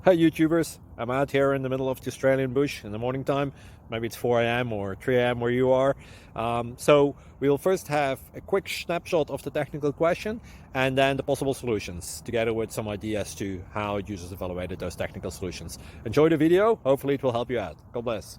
Hi YouTubers, I'm out here in the middle of the Australian bush in the morning time. Maybe it's 4 a.m. or 3 a.m. where you are. So we'll first have a quick snapshot of the technical question and then the possible solutions, together with some ideas to how users evaluated those technical solutions. Enjoy the video, hopefully it will help you out. God bless.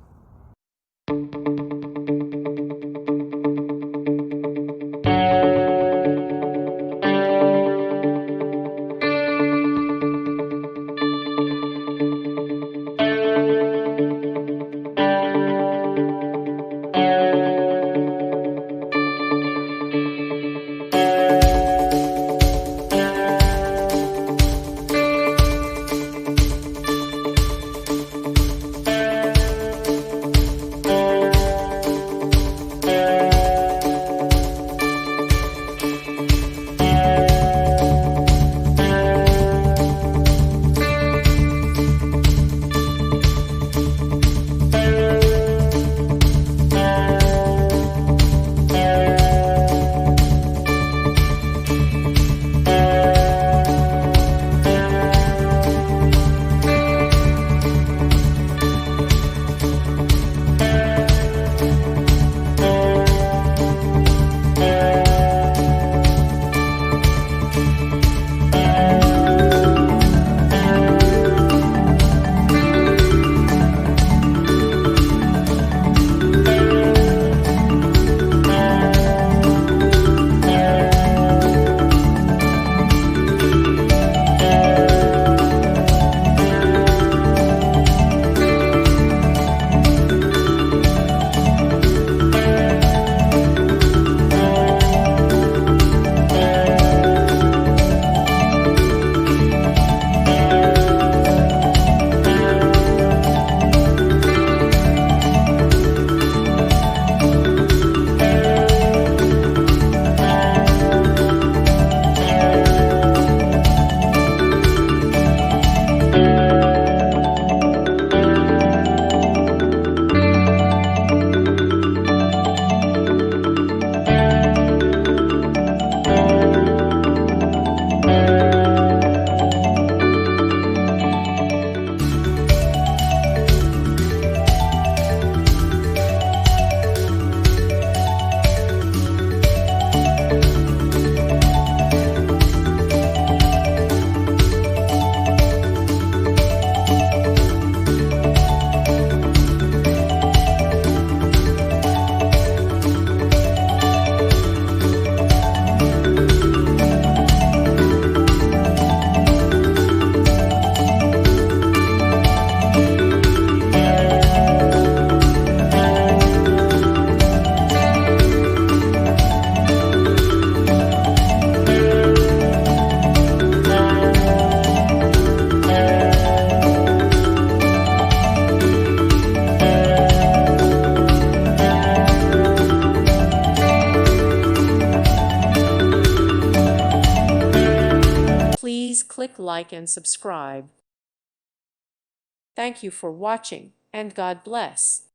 Please click like and subscribe. Thank you for watching, and God bless.